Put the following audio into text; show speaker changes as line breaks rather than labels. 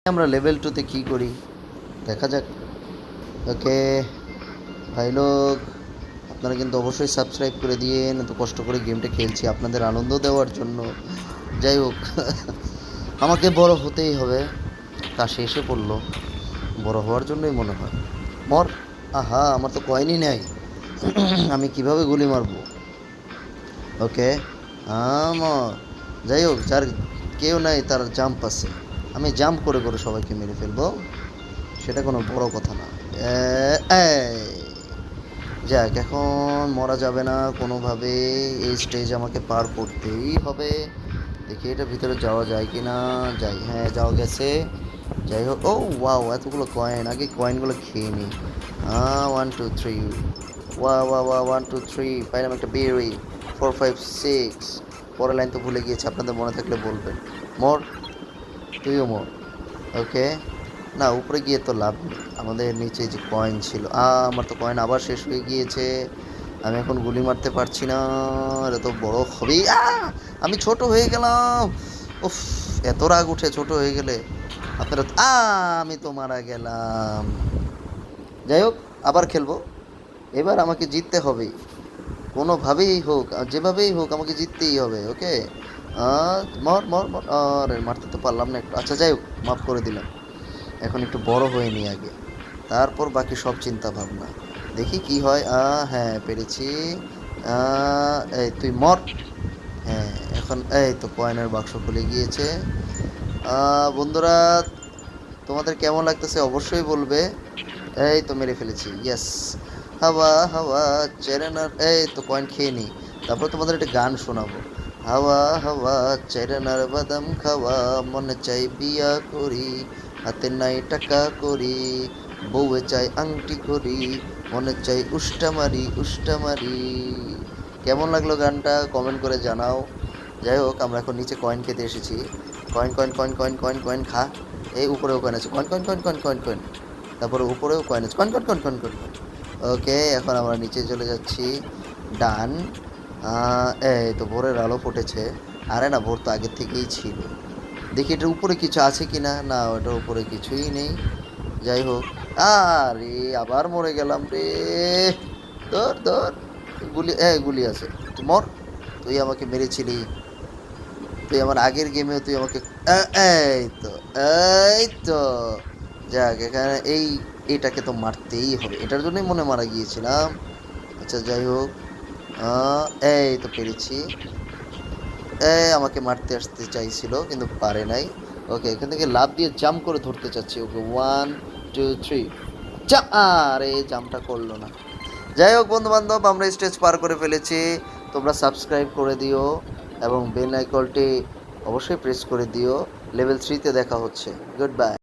আমরা লেভেল 2-তে কী করি দেখা যাক। ওকে ভাই লোক, আপনারা কিন্তু অবশ্যই সাবস্ক্রাইব করে দিয়েন। এত কষ্ট করে গেমটা খেলছি আপনাদের আনন্দ দেওয়ার জন্য। যাই হোক, আমাকে বড় হতেই হবে। কাশি এসে পড়লো, বড় হওয়ার জন্যই মনে হয়। মর। আহা, আমার তো কয়েনই নেই। আমি কিভাবে গুলি মারবো? ওকে মর। যাই হোক, যার কেউ নাই তার জাম্প আছে। আমি জাম্প করে করে সবাইকে মেরে ফেলবো, সেটা কোনো বড় কথা না। যাক, এখন মরা যাবে না কোনোভাবে। এই স্টেজ আমাকে পার করতেই হবে। দেখি এটা ভিতরে যাওয়া যায় কি না। যাই, হ্যাঁ যাওয়া গেছে। যাই হোক, ও ওয়াও, এতগুলো কয়েন। আগে কয়েনগুলো খেয়ে নিই। 1 2 3, ওয়া ওয়া ওয়া 1 2 3, পাইলাম একটা বেরি। 4 5 6, পরের লাইন তো ভুলে গিয়েছি, আপনাদের মনে থাকলে বলবেন। মোর, তুইও মোর। ওকে, না উপরে গিয়ে তো লাভ নেই, আমাদের নিচে যে কয়েন ছিল। আমার তো কয়েন আবার শেষ হয়ে গিয়েছে। আমি এখন গুলি মারতে পারছি না, এটা তো বড় হবেই। আমি ছোট হয়ে গেলাম। উফ, এত রাগ উঠে ছোট হয়ে গেলে। আপনারা আমি তো মারা গেলাম। যাই হোক, আবার খেলবো। এবার আমাকে জিততে হবে, কোনোভাবেই হোক, যেভাবেই হোক আমাকে জিততেই হবে। ওকে, মর মর মর। আরে মারতে তো পারলাম না একটু। আচ্ছা যাই হোক, মাফ করে দিলাম। এখন একটু বড় হয়ে নিই আগে, তারপর বাকি সব চিন্তা ভাবনা। দেখি কি হয়। হ্যাঁ পেরেছি। এই তুই মর। হ্যাঁ, এখন এই তো কয়েনের বাক্স খুলে গিয়েছে। বন্ধুরা, তোমাদের কেমন লাগতেছে অবশ্যই বলবে। এই তো মেরে ফেলেছি, ইয়েস। হাওয়া হাওয়া চেরেনার, এই তো কয়েন খেয়ে নিই, তারপর তোমাদের একটা গান শোনাবো। হাওয়া হাওয়া চেরেনার বাদাম খাওয়া, মনে চাই বিয়া করি, হাতে নাই টাকা করি, বউয়ে চাই আংটি করি, মনে চাই উষ্টা মারি উষ্টা মারি। কেমন লাগলো গানটা কমেন্ট করে জানাও। যাই হোক, আমরা এখন নিচে কয়েন খেতে এসেছি। Coin coin coin coin coin coin খা। এই উপরেও কয়েন আছে, coin coin coin coin coin coin. তারপরে উপরেও কয়েন আছে, coin coin coin coin coin. Okay, এখন আমরা নিচে চলে যাচ্ছি। ডান। এই তো ভোরের আলো ফুটেছে। আরে না, ভোর তো আগের থেকেই ছিল। দেখি এটার উপরে কিছু আছে কি না। না, ওটার উপরে কিছুই নেই। যাই হোক, আরে আবার মরে গেলাম রে। ধর ধর, গুলি, গুলি আছে। তুই মর। তুই আমাকে মেরেছিলি, তুই আমার আগের গেমেও তুই আমাকে। এই তো, এই তো। যাক, এখানে এটাকে তো মারতেই হবে, এটার জন্যই মনে মারা গিয়েছিলাম। আচ্ছা যাই হোক, এই তো পেরেছি। আমাকে মারতে আসতে চাইছিল কিন্তু পারে নাই। ওকে, এখান থেকে লাফ দিয়ে জাম্প করে ধরতে চাচ্ছি। ওকে, 1 2 3, আরে জাম্পটা করলো না। যাই হোক বন্ধু বান্ধব, আমরা স্টেজ পার করে ফেলেছি। তোমরা সাবস্ক্রাইব করে দিও এবং বেল আইকনটি অবশ্যই প্রেস করে দিও। লেভেল 3-তে দেখা হচ্ছে। Good bye.